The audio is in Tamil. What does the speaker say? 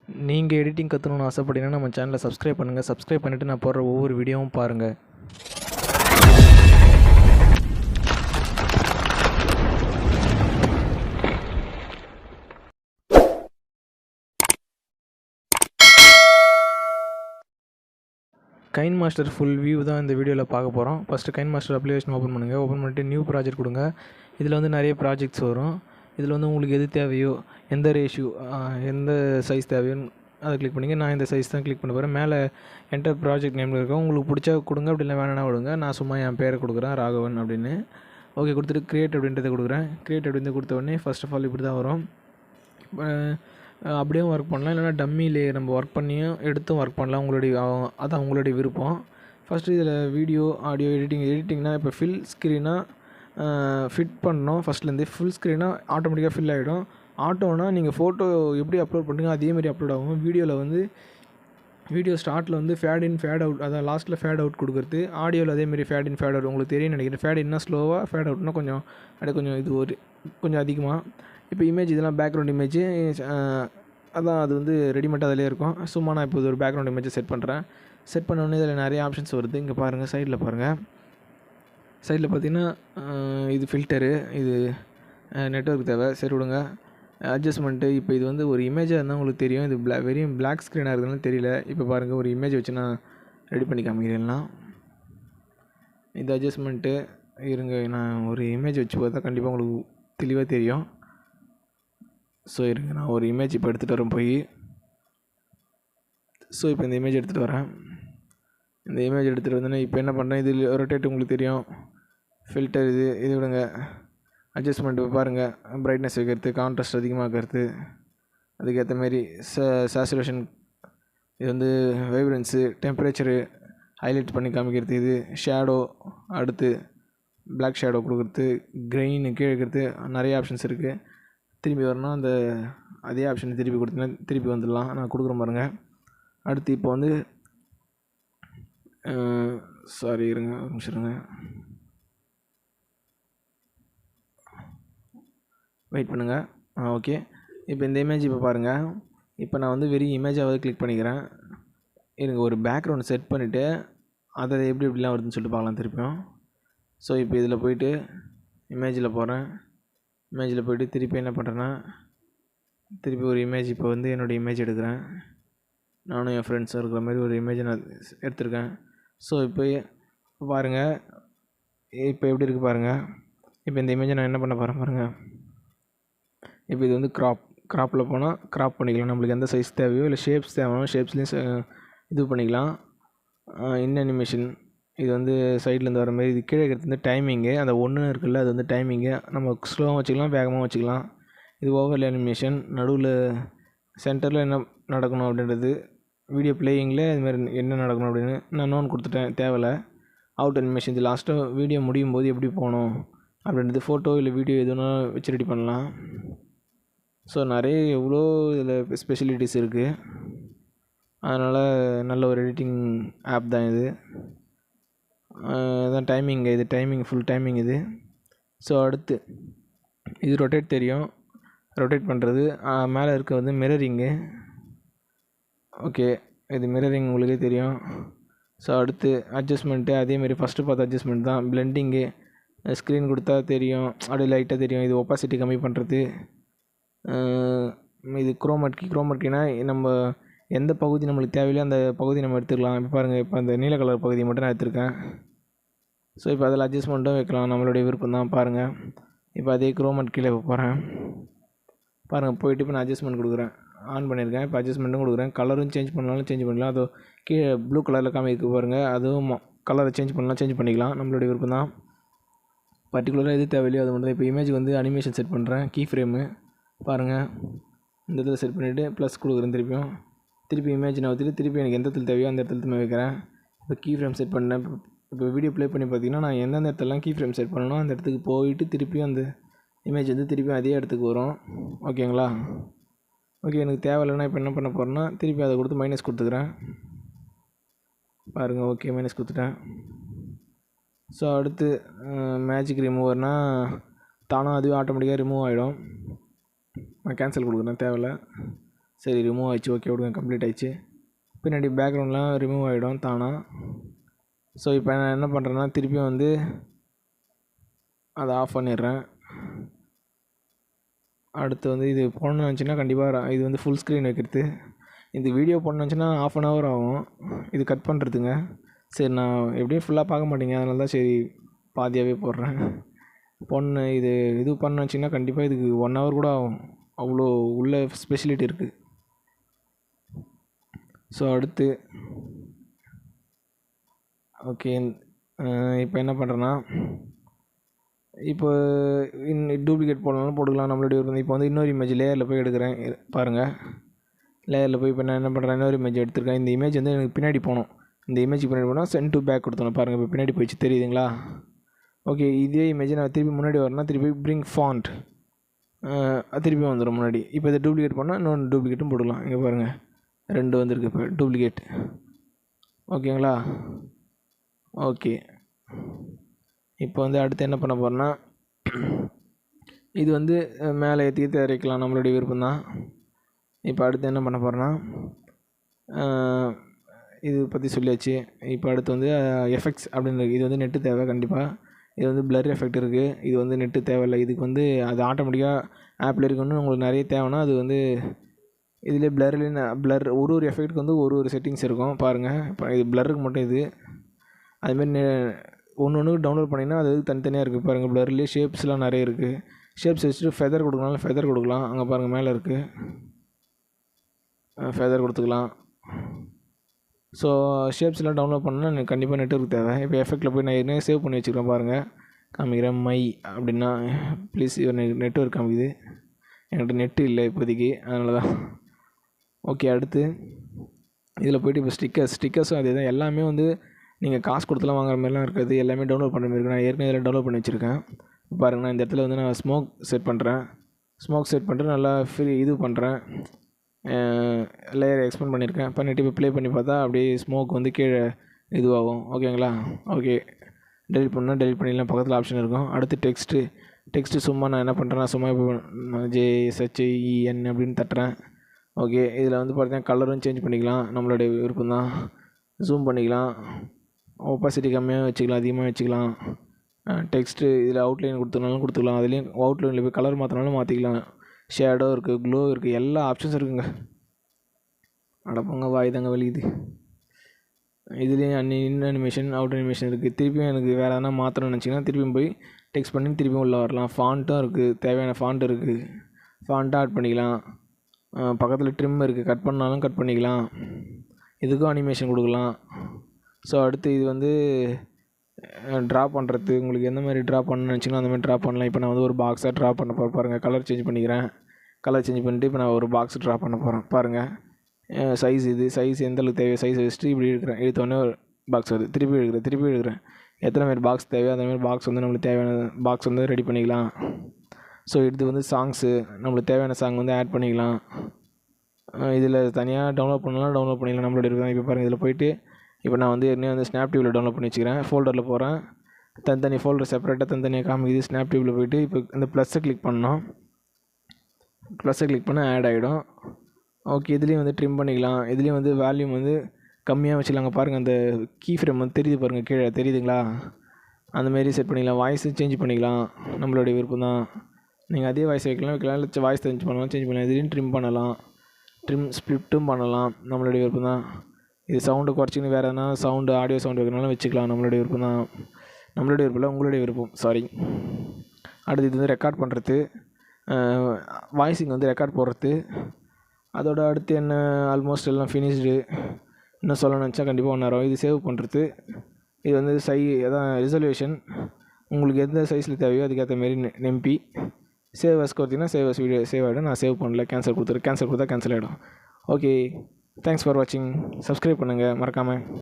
நீங்கள் எடிட்டிங் கற்றுக்கணுன்னு ஆசைப்பட்டீங்கன்னா நம்ம சேனலை சப்ஸ்கிரைப் பண்ணுங்கள். சப்ஸ்கிரைப் பண்ணிவிட்டு நான் போடுற ஒவ்வொரு வீடியோவும் பாருங்கள். கைன்மாஸ்டர் ஃபுல் வியூ தான் இந்த வீடியோவில் பார்க்க போகிறோம். ஃபஸ்ட்டு கைன்மாஸ்டர் அப்ளிகேஷன் ஓப்பன் பண்ணுங்கள். ஓப்பன் பண்ணிட்டு நியூ ப்ராஜெக்ட் கொடுங்க. இதில் வந்து நிறைய ப்ராஜெக்ட்ஸ் வரும். இதில் வந்து உங்களுக்கு எது தேவையோ, எந்த ரேஷியோ, எந்த சைஸ் தேவையோன்னு அதை கிளிக் பண்ணிங்க. நான் இந்த சைஸ் தான் கிளிக் பண்ண போகிறேன். மேலே என்டர் ப்ராஜெக்ட் நேமில் இருக்கும். உங்களுக்கு பிடிச்சா கொடுங்க, அப்படி இல்லை வேணான்னா விடுங்க. நான் சும்மா என் பேரை கொடுக்குறேன், ராகவன் அப்படின்னு. ஓகே கொடுத்துட்டு க்ரியேட் அப்படின்றத கொடுக்குறேன். க்ரியேட் அப்படின்னு கொடுத்த உடனே ஃபர்ஸ்ட் ஆஃப் ஆல் இப்படி தான் வரும். அப்படியே ஒர்க் பண்ணலாம், இல்லைனா டம்மிலே நம்ம ஒர்க் பண்ணியும் எடுத்தும் ஒர்க் பண்ணலாம். அது அவங்களுடைய விருப்பம். ஃபஸ்ட்டு இதில் வீடியோ ஆடியோ எடிட்டிங்னால் இப்போ ஃபில் ஸ்க்ரீனாக ஃபிட் பண்ணணும். ஃபஸ்ட்லேருந்தே ஃபுல் ஸ்க்ரீனாக ஆட்டோமேட்டிக்காக ஃபில் ஆகிடும். ஆட்டோனால் நீங்கள் ஃபோட்டோ எப்படி அப்லோட் பண்ணுறீங்க அதேமாதிரி அப்லோட் ஆகும். வீடியோவில் வந்து வீடியோ ஸ்டார்ட்டில் வந்து ஃபேட் இன் ஃபேட் அவுட், அதான் லாஸ்ட்டில் ஃபேட் அவுட் கொடுக்குறது. ஆடியோவில் அதேமாதிரி ஃபேட் இன் ஃபேட் அவுட் உங்களுக்கு தெரியும் நினைக்கிறேன். ஃபேட் இன்னா ஸ்லோவாக, ஃபேட் அவுட்னா கொஞ்சம் அப்படியே கொஞ்சம் இது கொஞ்சம் அதிகமாக. இப்போ இமேஜ் இதெல்லாம் பேக்ரவுண்ட் இமேஜ் அதான் அது வந்து ரெடிமேட்டாக அதிலே இருக்கும். சும்மா நான் இப்போ ஒரு பேக்ரவுண்ட் இமேஜை செட் பண்ணுறேன். செட் பண்ணோடனே இதில் நிறைய ஆப்ஷன்ஸ் வருது. இங்கே பாருங்கள், சைடில் பாருங்கள். சைடில் பார்த்தீங்கன்னா இது ஃபில்டரு, இது நெட்வொர்க் தேவை. சரி விடுங்க. அட்ஜஸ்ட்மெண்ட்டு. இப்போ இது வந்து ஒரு இமேஜாக இருந்தால் உங்களுக்கு தெரியும். இது வெறும் பிளாக் ஸ்க்ரீனாக இருக்குதுன்னு தெரியல. இப்போ பாருங்கள், ஒரு இமேஜ் வச்சு நான் ரெடி பண்ணி காமிக்கிறேன்னா இது அட்ஜஸ்ட்மெண்ட்டு. இருங்க, நான் ஒரு இமேஜ் வச்சு பார்த்தா கண்டிப்பாக உங்களுக்கு தெளிவாக தெரியும். ஸோ இருங்க, நான் ஒரு இமேஜ் இப்போ எடுத்துகிட்டு வரேன் போய். ஸோ இப்போ இந்த இமேஜ் எடுத்துகிட்டு வரேன். இந்த இமேஜ் எடுத்துகிட்டு வந்தோன்னே இப்போ என்ன பண்ணுறேன், இது ரொட்டேட் உங்களுக்கு தெரியும். ஃபில்டர் இது விடுங்க. அட்ஜஸ்ட்மெண்ட்டு பாருங்கள், ப்ரைட்னஸ் வைக்கிறது, கான்ட்ராஸ்ட் அதிகமாகிறது, அதுக்கேற்ற மாரி சேச்சுரேஷன், இது வந்து வைப்ரன்ஸு, டெம்பரேச்சரு ஹைலைட் பண்ணி காமிக்கிறது, இது ஷேடோ, அடுத்து பிளாக் ஷேடோ கொடுக்குறது, கிரெயின் கீழே இருக்கிறது, நிறைய ஆப்ஷன்ஸ் இருக்குது. திரும்பி வரணும், அந்த அதே ஆப்ஷன் திருப்பி கொடுத்தீங்கன்னா திருப்பி வந்துடலாம். நான் கொடுக்குறேன் பாருங்கள். அடுத்து இப்போ வந்து சாரி இருங்க, ஒரு நிமிஷம் இருங்க, வெயிட் பண்ணுங்கள். ஓகே. இப்போ இந்த இமேஜ் இப்போ பாருங்கள். இப்போ நான் வந்து வெறும் இமேஜாவது கிளிக் பண்ணிக்கிறேன். இருங்க, ஒரு பேக்ரவுண்ட் செட் பண்ணிவிட்டு அதை எப்படிலாம் வருதுன்னு சொல்லிட்டு பார்க்கலாம் திருப்பியும். ஸோ இப்போ இதில் போய்ட்டு இமேஜில் போகிறேன். இமேஜில் போய்ட்டு திருப்பி என்ன பண்ணுறேன்னா, திருப்பி ஒரு இமேஜ் இப்போ வந்து என்னோடய இமேஜ் எடுக்கிறேன். நானும் என் ஃப்ரெண்ட்ஸும் இருக்கிற மாதிரி ஒரு இமேஜை நான் எடுத்திருக்கேன். ஸோ இப்போ பாருங்கள், இப்போ எப்படி இருக்குது பாருங்கள். இப்போ இந்த இமேஜை நான் என்ன பண்ண போகிறேன் பாருங்கள். இப்போ இது வந்து க்ராப்பில் போனால் க்ராப் பண்ணிக்கலாம். நம்மளுக்கு எந்த சைஸ் தேவையோ, இல்லை ஷேப்ஸ் தேவையோ ஷேப்ஸ்லேயும் இது பண்ணிக்கலாம். அனிமேஷன், இது வந்து சைட்லேருந்து வர மாதிரி. இது கீழே இருக்கிறது வந்து டைமிங்கு, அந்த ஒன்று இருக்குல்ல, அது வந்து டைமிங்கு. நம்ம ஸ்லோவாக வச்சுக்கலாம், வேகமாக வச்சுக்கலாம். இது ஓவர்லே அனிமேஷன், நடுவில் சென்டரில் என்ன நடக்கணும் அப்படின்றது, வீடியோ பிளேயிங்கில் இதுமாதிரி என்ன நடக்கணும் அப்படின்னு நான் நோன் கொடுத்துட்டேன், தேவையில்லை. அவுட் அனிமேஷன், இது லாஸ்ட்டாக வீடியோ முடியும் போது எப்படி போகணும் அப்படின்றது, ஃபோட்டோ இல்லை வீடியோ எதுனா வச்சு ரெடி பண்ணலாம். ஸோ நிறைய எவ்வளோ இதில் ஸ்பெஷலிட்டிஸ் இருக்குது. அதனால் நல்ல ஒரு எடிட்டிங் ஆப் தான் இது. இதுதான் டைமிங், இது டைமிங், ஃபுல் டைமிங் இது. ஸோ அடுத்து இது ரொட்டேட் தெரியும், ரொட்டேட் பண்ணுறது. மேலே இருக்க வந்து மிரரிங்கு. ஓகே, இது மிரரிங் உங்களுக்கே தெரியும். ஸோ அடுத்து அட்ஜஸ்ட்மெண்ட்டு, அதேமாரி ஃபஸ்ட்டு பார்த்த அட்ஜஸ்ட்மெண்ட் தான். பிளெண்டிங்கு, ஸ்க்ரீன் கொடுத்தா தெரியும், அப்படியே லைட்டாக தெரியும். இது ஒப்பாசிட்டி கம்மி பண்ணுறது. இது குரோமட்கினா நம்ம எந்த பகுதி நம்மளுக்கு தேவையில்லையோ அந்த பகுதி நம்ம எடுத்துக்கலாம். இப்போ பாருங்கள், இப்போ அந்த நீல கலர் பகுதியை மட்டும் நான் எடுத்திருக்கேன். ஸோ இப்போ அதில் அட்ஜஸ்ட்மெண்ட்டும் வைக்கலாம், நம்மளுடைய விருப்பம் தான். பாருங்கள், இப்போ அதே குரோமட் கீழே போகிறேன். பாருங்கள், போய்ட்டு இப்போ நான் அட்ஜஸ்ட்மெண்ட் கொடுக்குறேன், ஆன் பண்ணியிருக்கேன். இப்போ அட்ஜஸ்ட்மெண்ட்டும் கொடுக்குறேன். கலரும் சேஞ்ச் பண்ணாலும் சேஞ்ச் பண்ணிக்கலாம். அது கீழே ப்ளூ கலரில் காமிக்கு பாருங்கள், அதுவும் கலரை சேஞ்ச் பண்ணலாம், சேஞ்ச் பண்ணிக்கலாம், நம்மளுடைய விருப்பம் தான். பர்டிகுலராக எது தேவையில்லையோ அது மட்டும் தான். இப்போ இமேஜ் வந்து அனிமேஷன் செட் பண்ணுறேன், கீ ஃப்ரேமு. பாருங்கள், இந்த இடத்துல செட் பண்ணிவிட்டு ப்ளஸ் கொடுக்குறேன். திருப்பி இமேஜ் நான் வச்சுட்டு திருப்பி எனக்கு எந்த இடத்துல தேவையோ அந்த இடத்துல வைக்கிறேன். இப்போ கீ ஃப்ரேம் செட் பண்ணேன். இப்போ வீடியோ ப்ளே பண்ணி பார்த்தீங்கன்னா நான் எந்தெந்த இடத்துலலாம் கீ ஃப்ரேம் செட் பண்ணணும் அந்த இடத்துக்கு போயிட்டு திருப்பியும் அந்த இமேஜ் வந்து திருப்பியும் அதே இடத்துக்கு வரும். ஓகேங்களா? ஓகே, எனக்கு தேவையில்லைன்னா இப்போ என்ன பண்ண போகிறேன்னா திருப்பி அதை கொடுத்து மைனஸ் கொடுத்துக்கிறேன். பாருங்கள், ஓகே, மைனஸ் கொடுத்துட்டேன். ஸோ அடுத்து மேஜிக் ரிமூவர்னால் தானாக அதுவே ஆட்டோமேட்டிக்காக ரிமூவ் ஆகிடும். நான் கேன்சல் கொடுக்குறேன், தேவையில்லை. சரி ரிமூவ் ஆகிடுச்சு. ஓகே விடுங்க, கம்ப்ளீட் ஆகிடுச்சு. பின்னாடி பேக்ரவுண்ட்லாம் ரிமூவ் ஆகிடும் தானாக. ஸோ இப்போ நான் என்ன பண்ணுறேன்னா திருப்பியும் வந்து அதை ஆஃப் பண்ணிடுறேன். அடுத்து வந்து இது போடணும்னு நினச்சின்னா கண்டிப்பாக இது வந்து ஃபுல் ஸ்க்ரீன் வைக்கிறது. இந்த வீடியோ போடணும்னு நினச்சின்னா 1/2 hour ஆகும் இது கட் பண்ணுறதுங்க. சரி நான் எப்படியும் ஃபுல்லாக பார்க்க மாட்டீங்க, அதனால தான் சரி பாதியாகவே போடுறேன். இது பண்ண வச்சிங்கன்னா கண்டிப்பாக இதுக்கு 1 hour கூட ஆகும், அவ்வளோ உள்ள ஸ்பெஷலிட்டி இருக்குது. ஸோ அடுத்து ஓகே, இப்போ என்ன பண்ணுறேன்னா இப்போ டூப்ளிகேட் போடலாம் போட்டுக்கலாம் நம்மளுடைய. இப்போ வந்து இன்னொரு இமேஜ் லேயரில் போய் எடுக்கிறேன் பாருங்கள். லேயரில் போய் இப்போ நான் என்ன பண்ணுறேன், இன்னொரு இமேஜ் எடுத்துருக்கேன். இந்த இமேஜ் வந்து எனக்கு பின்னாடி போகணும். இந்த இமேஜ் பின்னாடி போனால் சென்ட் டு பேக் கொடுத்தோம் பாருங்கள். இப்போ பின்னாடி போயிடுச்சு, தெரியுதுங்களா? ஓகே, இதே இமேஜை நான் திருப்பி முன்னாடி வரேன்னா திருப்பி பிரிங் ஃபாண்ட் திருப்பி வந்துடும் முன்னாடி. இப்போ இதை டூப்ளிகேட் பண்ணால் இன்னொன்று டூப்ளிகேட்டும் போடலாம். இங்கே பாருங்கள் 2 வந்திருக்கு இப்போ டூப்ளிகேட். ஓகேங்களா? ஓகே, இப்போ வந்து அடுத்து என்ன பண்ண போகிறேன்னா இது வந்து மேலே ஏற்றி இறக்கலாம், நம்மளுடைய விருப்பம் தான். இப்போ அடுத்து என்ன பண்ண போகிறேன்னா இது பற்றி சொல்லியாச்சு. இப்போ அடுத்து வந்து எஃபெக்ட்ஸ் அப்படின்னு இது வந்து நெட்டு தேவை கண்டிப்பாக. இது வந்து பிளர் எஃபெக்ட் இருக்குது, இது வந்து நெட்டு தேவையில்லை. இதுக்கு வந்து அது ஆட்டோமேட்டிக்காக ஆப்பில் இருக்குன்னு உங்களுக்கு நிறைய தேவைன்னா அது வந்து இதிலே பிளர் ஒரு எஃபெக்ட்டுக்கு வந்து ஒரு செட்டிங்ஸ் இருக்கும் பாருங்கள். இப்போ இது பிளருக்கு மட்டும் இது. அதுமாரி ஒன்று டவுன்லோட் பண்ணிங்கன்னா அது தனித்தனியாக இருக்குது பாருங்கள். பிளர்லேயே ஷேப்ஸ்லாம் நிறைய இருக்குது. ஷேப்ஸ் வச்சுட்டு ஃபெதர் கொடுக்கனாலும் ஃபெதர் கொடுக்கலாம். அங்கே பாருங்கள் மேலே இருக்குது, ஃபெதர் கொடுத்துக்கலாம். ஸோ ஷேப்ஸ்லாம் டவுன்லோட் பண்ணால் எனக்கு கண்டிப்பாக நெட்வொர்க் தேவை. இப்போ எஃபெக்ட்டில் போய் நான் ஏற்கனவே சேவ் பண்ணி வச்சுக்கிறேன் பாருங்கள். காமிக்கிறேன் மை அப்படின்னா ப்ளீஸ் நெட்வொர்க் காமிக்குது. என்கிட்ட நெட்டு இல்லை இப்போதைக்கு, அதனால தான். ஓகே, அடுத்து இதில் போய்ட்டு இப்போ ஸ்டிக்கர்ஸும் அதே தான். எல்லாமே வந்து நீங்கள் காசு கொடுத்துலாம் வாங்குற மாதிரிலாம் இருக்காது, எல்லாமே டவுன்லோட் பண்ணுற மாதிரி இருக்குது. நான் ஏற்கனவே இதில் டவுன்லோட் பண்ணி வச்சுருக்கேன் பாருங்கள். நான் இந்த இடத்துல வந்து நான் ஸ்மோக் செட் பண்ணிட்டு நல்லா இது பண்ணுறேன், லேயர் எக்ஸ்பெண்ட் பண்ணியிருக்கேன். பண்ணிவிட்டு இப்போ ப்ளே பண்ணி பார்த்தா அப்படியே ஸ்மோக் வந்து கீழே இதுவாகும். ஓகேங்களா? ஓகே, டெலிட் பண்ணால் டெலிட் பண்ணிடலாம், பக்கத்தில் ஆப்ஷன் இருக்கும். அடுத்து டெக்ஸ்ட்டு சும்மா நான் என்ன பண்ணுறேன்னா சும்மா இப்போ JSHEN அப்படின்னு தட்டுறேன். ஓகே, இதில் வந்து பார்த்தீங்கன்னா கலரும் சேஞ்ச் பண்ணிக்கலாம், நம்மளுடைய விருப்பம் தான். ஜூம் பண்ணிக்கலாம், ஒப்பாசிட்டி கம்மியாக வச்சுக்கலாம், அதிகமாக வச்சுக்கலாம். டெக்ஸ்ட்டு இதில் அவுட்லைன் கொடுத்துக்கலாம், அதுலேயும் அவுட்லைனில் போய் கலர் மாற்றினாலும் மாற்றிக்கலாம். ஷேடோ இருக்குது, க்ளோ இருக்குது, எல்லா ஆப்ஷன்ஸும் இருக்குங்க. அடப்போங்க வாய் தாங்க வலிக்குது. இதுலேயும் இன் அனிமேஷன் அவுட் அனிமேஷன் இருக்குது. திருப்பியும் எனக்கு வேறு எதனா மாற்றணும்னு நினச்சிங்கன்னா திருப்பியும் போய் டெக்ஸ்ட் பண்ணி திருப்பியும் உள்ளே வரலாம். ஃபாண்ட்டும் இருக்குது, தேவையான ஃபாண்ட் இருக்குது, ஃபாண்ட்டாக ஆட் பண்ணிக்கலாம். பக்கத்தில் ட்ரிம் இருக்குது, கட் பண்ணாலும் கட் பண்ணிக்கலாம். இதுக்கும் அனிமேஷன் கொடுக்கலாம். ஸோ அடுத்து இது வந்து ட்ரா பண்ணுறது, உங்களுக்கு எந்த மாதிரி ட்ரா பண்ணணும்னு நினச்சிங்கன்னா அந்த மாதிரி ட்ரா பண்ணலாம். இப்போ நான் வந்து ஒரு பாக்ஸாக ட்ரா பண்ண பாருங்கள். கலர் சேஞ்ச் பண்ணிக்கிறேன். கலர் சேஞ்ச் பண்ணிட்டு இப்போ நான் ஒரு பாக்ஸ் ட்ரா பண்ண போகிறேன் பாருங்கள். சைஸ் எந்த அளவுக்கு தேவையோ சைஸ் வச்சுட்டு இப்படி எடுக்கிறேன். எடுத்தோடனே ஒரு பாக்ஸ் வருது, திருப்பி எடுக்கிறேன். எத்தனை மாதிரி பாக்ஸ் தேவையோ அந்த மாதிரி பாக்ஸ் வந்து நம்மளுக்கு தேவையான பாக்ஸ் வந்து ரெடி பண்ணிக்கலாம். ஸோ இது வந்து சாங்ஸு, நம்மளுக்கு தேவையான சாங் வந்து ஆட் பண்ணிக்கலாம். இதில் தனியாக டவுன்லோட் பண்ணிக்கலாம், நம்மளோட இருக்குது. இப்போ பாருங்கள், இதில் போய்ட்டு இப்போ நான் வந்து ஏற்கனவே வந்து ஸ்னாப்டியூவில் டவுன்லோட் பண்ணி வச்சுக்கிறேன். ஃபோல்டரில் போகிறேன், தனித்தனி ஃபோல்டர் செப்பரேட்டாக தனித்தனியாக காமிக்குது. ஸ்னாப்டியூவில் போய்ட்டு இப்போ இந்த ப்ளஸ்ஸை கிளிக் பண்ணோம். ப்ளஸ்ஸை கிளிக் பண்ணால் ஆட் ஆகிடும். ஓகே, இதுலேயும் வந்து ட்ரிம் பண்ணிக்கலாம். இதுலேயும் வந்து வேல்யூம் வந்து கம்மியாக வச்சுக்கலாங்க. பாருங்கள், அந்த கீ ஃப்ரேம் வந்து தெரியுது பாருங்கள், கீழே தெரியுதுங்களா? அந்தமாரி செட் பண்ணிக்கலாம். வாய்ஸு சேஞ்ச் பண்ணிக்கலாம், நம்மளுடைய விருப்பம் தான். நீங்கள் அதே வாய்ஸ் வைக்கலாம் இல்லை வாய்ஸ் சேஞ்ச் பண்ணலாம். இதுலேயும் ட்ரிம் பண்ணலாம், ஸ்ப்ளிட்டும் பண்ணலாம், நம்மளுடைய விருப்பம் தான். இது சவுண்டு குறைச்சின்னு வேறு எதனா ஆடியோ சவுண்டு வைக்கனாலும் வச்சுக்கலாம், நம்மளுடைய விருப்பம் தான். நம்மளுடைய விருப்பம் இல்லை, உங்களுடைய விருப்பம், சாரி. அடுத்து இது வந்து ரெக்கார்ட் பண்ணுறது, வாய்ஸிங் வந்து ரெக்கார்ட் போடுறது. அதோட அடுத்து என்ன, ஆல்மோஸ்ட் எல்லாம் ஃபினிஷ்டு. இன்னும் சொல்ல நினச்சா கண்டிப்பாக 1 hour. இது சேவ் பண்ணுறது, இது வந்து அதான் ரிசல்யூஷன், உங்களுக்கு எந்த சைஸில் தேவையோ அதுக்கேற்ற மாரி நெம்பி சேவ் அஸ் கொடுத்தீங்கன்னா வீடியோ சேவ் ஆகிடும். நான் சேவ் பண்ணல, கேன்சல் கொடுத்தா கேன்சல் ஆகிடும். ஓகே, தேங்க்ஸ் ஃபார் வாட்சிங். சப்ஸ்கிரைப் பண்ணுங்கள் மறக்காமல்.